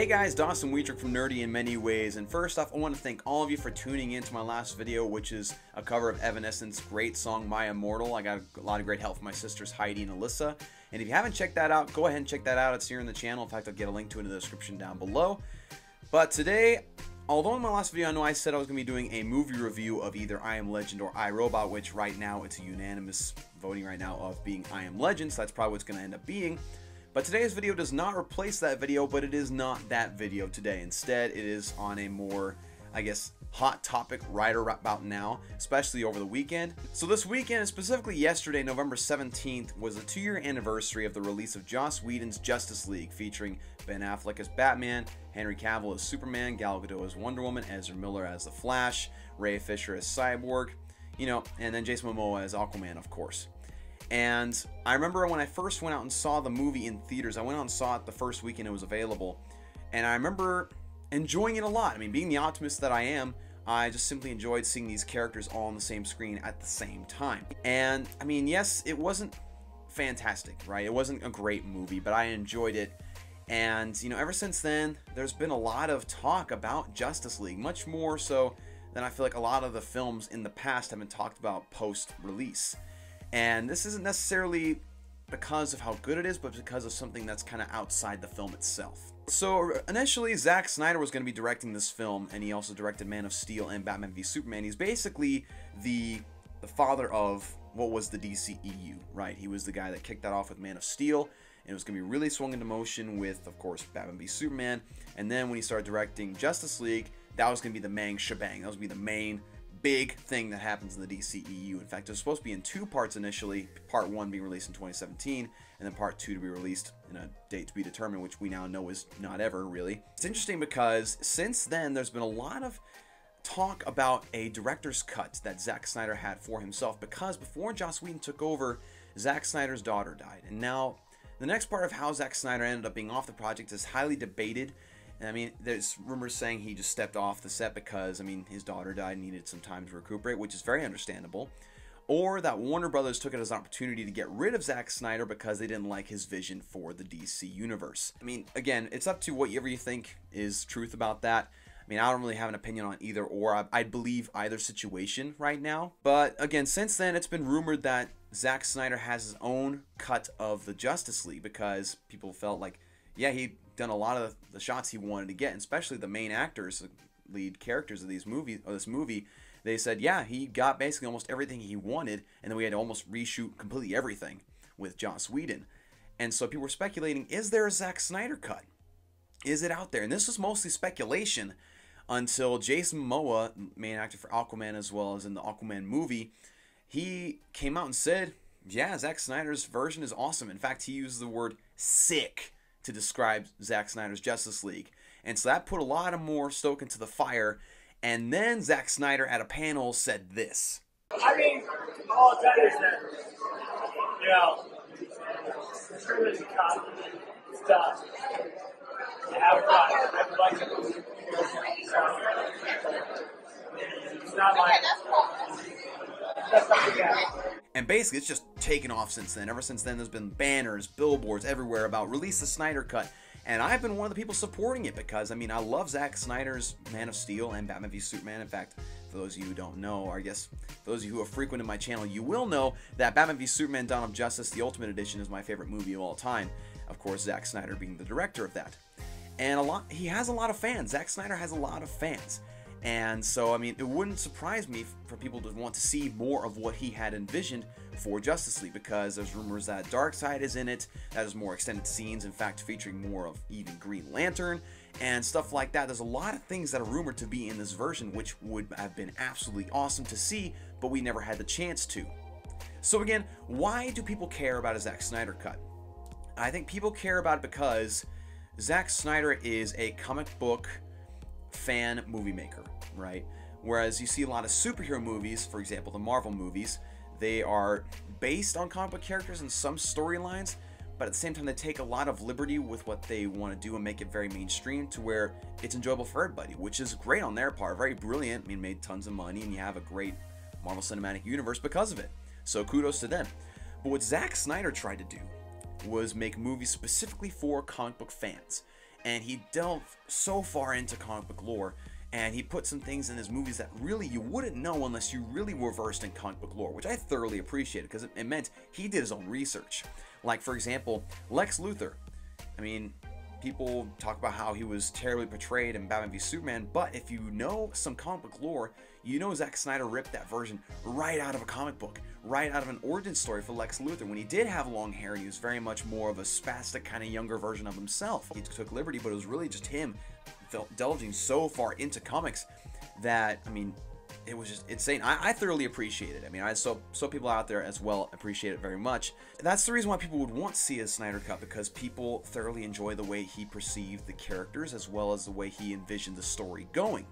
Hey guys, Dawson Weetrick from Nerdy in Many Ways, and first off I want to thank all of you for tuning in to my last video, which is a cover of Evanescence's great song My Immortal. I got a lot of great help from my sisters Heidi and Alyssa, and if you haven't checked that out, go ahead and check that out. It's here in the channel. In fact, I'll get a link to it in the description down below. But today, although in my last video I know I said I was going to be doing a movie review of either I Am Legend or I, Robot, which right now it's a unanimous voting right now of being I Am Legend, so that's probably what it's going to end up being. But today's video does not replace that video, but it is not that video today. Instead, it is on a more, I guess, hot topic right about now, especially over the weekend. So this weekend, and specifically yesterday, November 17th, was the 2-year anniversary of the release of Joss Whedon's Justice League, featuring Ben Affleck as Batman, Henry Cavill as Superman, Gal Gadot as Wonder Woman, Ezra Miller as The Flash, Ray Fisher as Cyborg, you know, and then Jason Momoa as Aquaman, of course. And I remember when I first went out and saw the movie in theaters, I went out and saw it the first weekend it was available, and I remember enjoying it a lot. I mean, being the optimist that I am, I just simply enjoyed seeing these characters all on the same screen at the same time. And, I mean, yes, it wasn't fantastic, right? It wasn't a great movie, but I enjoyed it. And, you know, ever since then, there's been a lot of talk about Justice League, much more so than I feel like a lot of the films in the past have been talked about post-release. And this isn't necessarily because of how good it is, but because of something that's kind of outside the film itself. So initially, Zack Snyder was going to be directing this film, and he also directed Man of Steel and Batman v Superman. He's basically the father of what was the DCEU, right? He was the guy that kicked that off with Man of Steel, and it was going to be really swung into motion with, of course, Batman v Superman. And then when he started directing Justice League, that was going to be the main shebang. That was going to be the main big thing that happens in the DCEU. In fact, it was supposed to be in 2 parts initially, part 1 being released in 2017, and then part 2 to be released in a date to be determined, which we now know is not ever, really. It's interesting because since then, there's been a lot of talk about a director's cut that Zack Snyder had for himself, because before Joss Whedon took over, Zack Snyder's daughter died. And now, the next part of how Zack Snyder ended up being off the project is highly debated. And I mean, there's rumors saying he just stepped off the set because, I mean, his daughter died and needed some time to recuperate, which is very understandable. Or that Warner Brothers took it as an opportunity to get rid of Zack Snyder because they didn't like his vision for the DC universe. I mean, again, it's up to whatever you think is truth about that. I mean, I don't really have an opinion on either or. I believe either situation right now. But again, since then, it's been rumored that Zack Snyder has his own cut of the Justice League because people felt like, yeah, he'd done a lot of the shots he wanted to get, and especially the main actors, the lead characters of these movies, or this movie. They said, yeah, he got basically almost everything he wanted, and then we had to almost reshoot completely everything with Joss Whedon. And so people were speculating, is there a Zack Snyder cut? Is it out there? And this was mostly speculation until Jason Momoa, main actor for Aquaman as well as in the Aquaman movie, he came out and said, yeah, Zack Snyder's version is awesome. In fact, he used the word sick to describe Zack Snyder's Justice League. And so that put a lot of more stoke into the fire. And then Zack Snyder at a panel said this. I mean, all I'll tell you is that, you know, the trilogy cut is done. You have it done. I would like to so, it's not like that's not the guy. And basically, it's just taken off since then. Ever since then, there's been banners, billboards everywhere about release the Snyder Cut. And I've been one of the people supporting it because, I mean, I love Zack Snyder's Man of Steel and Batman v Superman. In fact, for those of you who don't know, or I guess for those of you who have frequented my channel, you will know that Batman v Superman Dawn of Justice, the Ultimate Edition, is my favorite movie of all time. Of course, Zack Snyder being the director of that. And he has a lot of fans. Zack Snyder has a lot of fans. And so, I mean, it wouldn't surprise me for people to want to see more of what he had envisioned for Justice League, because there's rumors that Darkseid is in it, that there's more extended scenes, in fact, featuring more of even Green Lantern, and stuff like that. There's a lot of things that are rumored to be in this version, which would have been absolutely awesome to see, but we never had the chance to. So again, why do people care about a Zack Snyder cut? I think people care about it because Zack Snyder is a comic book fan movie maker, right? Whereas you see a lot of superhero movies, for example, the Marvel movies, they are based on comic book characters and some storylines, but at the same time they take a lot of liberty with what they want to do and make it very mainstream to where it's enjoyable for everybody, which is great on their part, very brilliant. I mean, made tons of money, and you have a great Marvel Cinematic Universe because of it. So kudos to them. But what Zack Snyder tried to do was make movies specifically for comic book fans. and he delved so far into comic book lore, and he put some things in his movies that really you wouldn't know unless you really were versed in comic book lore, which I thoroughly appreciated because it meant he did his own research. Like, for example, Lex Luthor. I mean, people talk about how he was terribly portrayed in Batman v Superman, but if you know some comic book lore, you know Zack Snyder ripped that version right out of a comic book, right out of an origin story for Lex Luthor, when he did have long hair and he was very much more of a spastic kind of younger version of himself. He took liberty, but it was really just him delving so far into comics that, I mean, it was just insane. I thoroughly appreciate it. I mean, I saw people out there as well appreciate it very much. That's the reason why people would want to see a Snyder Cut, because people thoroughly enjoy the way he perceived the characters as well as the way he envisioned the story going.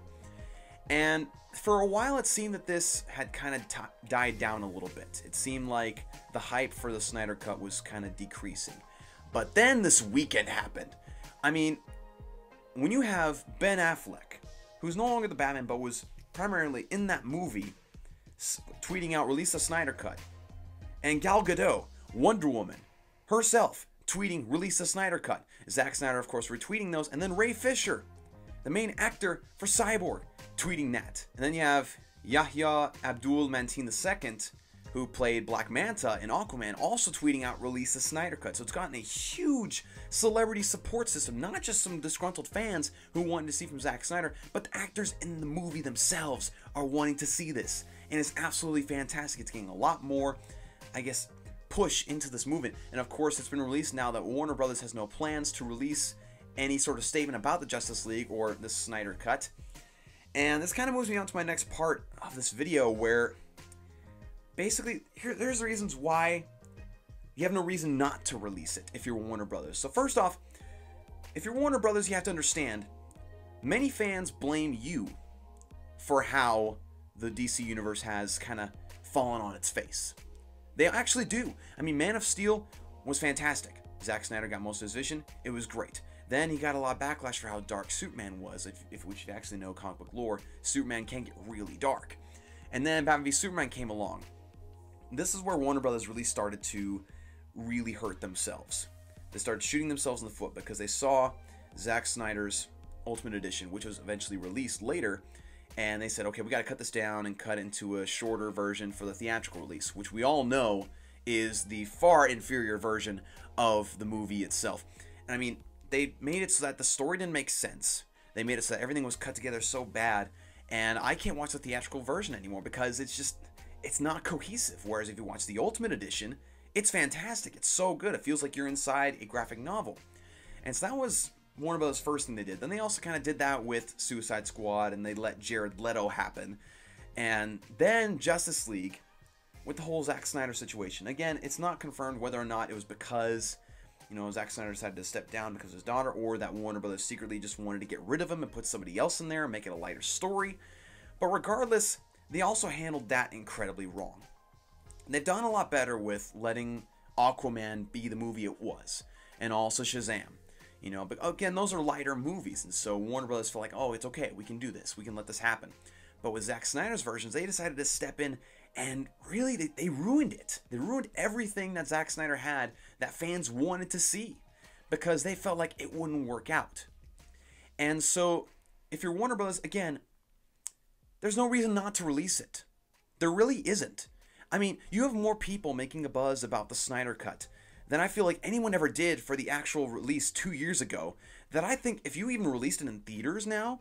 And for a while it seemed that this had kind of died down a little bit. It seemed like the hype for the Snyder Cut was kind of decreasing. But then this weekend happened. I mean, when you have Ben Affleck, who's no longer the Batman but was primarily in that movie, tweeting out "Release the Snyder Cut," and Gal Gadot, Wonder Woman, herself tweeting "Release the Snyder Cut," Zack Snyder of course retweeting those, and then Ray Fisher, the main actor for Cyborg, tweeting that. And then you have Yahya Abdul-Mateen II, who played Black Manta in Aquaman, also tweeting out "Release the Snyder Cut." So it's gotten a huge celebrity support system, not just some disgruntled fans who wanted to see from Zack Snyder, but the actors in the movie themselves are wanting to see this. And it's absolutely fantastic. It's getting a lot more, I guess, push into this movement. And of course, it's been released now that Warner Brothers has no plans to release any sort of statement about the Justice League or the Snyder Cut. And this kind of moves me on to my next part of this video, where basically, there's the reasons why you have no reason not to release it if you're Warner Brothers. So first off, if you're Warner Brothers, you have to understand, many fans blame you for how the DC Universe has kind of fallen on its face. They actually do. I mean, Man of Steel was fantastic. Zack Snyder got most of his vision. It was great. Then he got a lot of backlash for how dark Superman was. If you actually know comic book lore, Superman can get really dark. And then Batman v Superman came along. This is where Warner Brothers really started to really hurt themselves. They started shooting themselves in the foot because they saw Zack Snyder's Ultimate Edition, which was eventually released later, and they said, okay, we got to cut this down and cut into a shorter version for the theatrical release, which we all know is the far inferior version of the movie itself. And I mean, they made it so that the story didn't make sense. They made it so that everything was cut together so bad, and I can't watch the theatrical version anymore because it's not cohesive. Whereas if you watch the Ultimate Edition, it's fantastic. It's so good. It feels like you're inside a graphic novel. And so that was Warner Bros. First thing they did. Then they also kind of did that with Suicide Squad, and they let Jared Leto happen. And then Justice League with the whole Zack Snyder situation. Again, it's not confirmed whether or not it was because, you know, Zack Snyder decided to step down because of his daughter, or that Warner Bros. Secretly just wanted to get rid of him and put somebody else in there and make it a lighter story. But regardless, they also handled that incredibly wrong. They've done a lot better with letting Aquaman be the movie it was, and also Shazam. You know, but again, those are lighter movies, and so Warner Brothers felt like, oh, it's okay, we can do this, we can let this happen. But with Zack Snyder's versions, they decided to step in, and really, they ruined it. They ruined everything that Zack Snyder had that fans wanted to see, because they felt like it wouldn't work out. And so, if you're Warner Brothers, again, there's no reason not to release it. There really isn't. I mean, you have more people making a buzz about the Snyder Cut than I feel like anyone ever did for the actual release 2 years ago, that I think if you even released it in theaters now,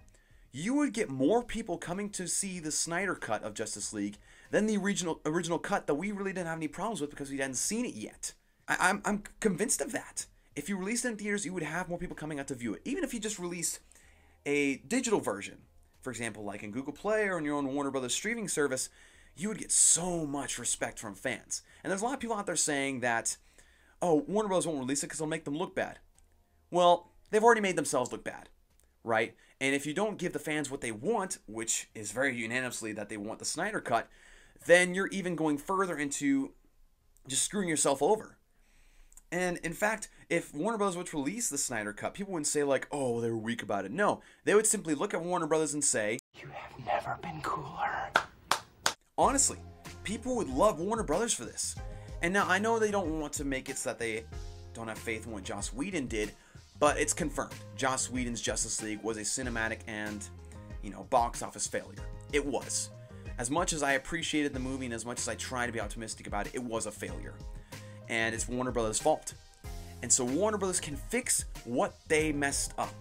you would get more people coming to see the Snyder Cut of Justice League than the original cut that we really didn't have any problems with because we hadn't seen it yet. I'm convinced of that. If you released it in theaters, you would have more people coming out to view it. Even if you just released a digital version, for example, like in Google Play or on your own Warner Brothers streaming service, you would get so much respect from fans. And there's a lot of people out there saying that, oh, Warner Bros. Won't release it because it'll make them look bad. Well, they've already made themselves look bad, right? And if you don't give the fans what they want, which is very unanimously that they want the Snyder Cut, then you're even going further into just screwing yourself over. And in fact, if Warner Bros. Would release the Snyder Cut, people wouldn't say like, oh, they were weak about it. No, they would simply look at Warner Bros. And say, you have never been cooler. Honestly, people would love Warner Brothers for this. And now I know they don't want to make it so that they don't have faith in what Joss Whedon did, But it's confirmed. Joss Whedon's Justice League was a cinematic and, box office failure. It was. As much as I appreciated the movie and as much as I try to be optimistic about it, it was a failure. And it's Warner Brothers' fault. And so Warner Brothers can fix what they messed up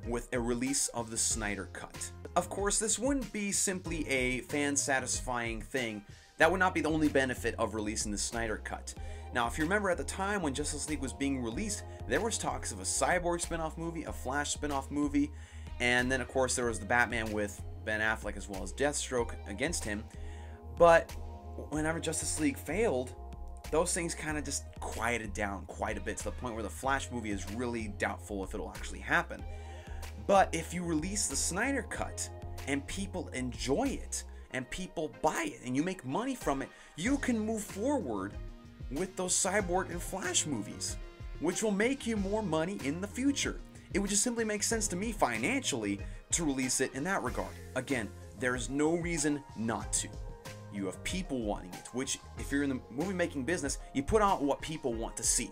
with a release of the Snyder Cut. Of course, this wouldn't be simply a fan-satisfying thing. That would not be the only benefit of releasing the Snyder Cut. Now, if you remember at the time when Justice League was being released, there was talks of a Cyborg spin-off movie, a Flash spin-off movie, and then of course there was the Batman with Ben Affleck as well as Deathstroke against him. But whenever Justice League failed, those things kind of just quieted down quite a bit to the point where the Flash movie is really doubtful if it'll actually happen. But if you release the Snyder Cut and people enjoy it and people buy it and you make money from it, you can move forward with those Cyborg and Flash movies, which will make you more money in the future. It would just simply make sense to me financially to release it in that regard. Again, there is no reason not to. You have people wanting it, which if you're in the movie making business, you put out what people want to see.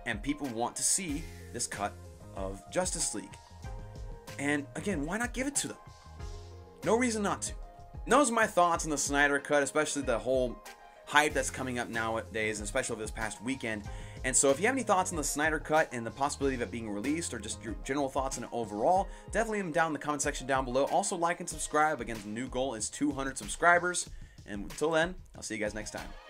And people want to see this cut of Justice League. And again, why not give it to them? No reason not to. And those are my thoughts on the Snyder Cut, especially the whole hype that's coming up nowadays, and especially over this past weekend. And so if you have any thoughts on the Snyder Cut and the possibility of it being released, or just your general thoughts on it overall, definitely leave them down in the comment section down below. Also like and subscribe. Again, the new goal is 200 subscribers. And until then, I'll see you guys next time.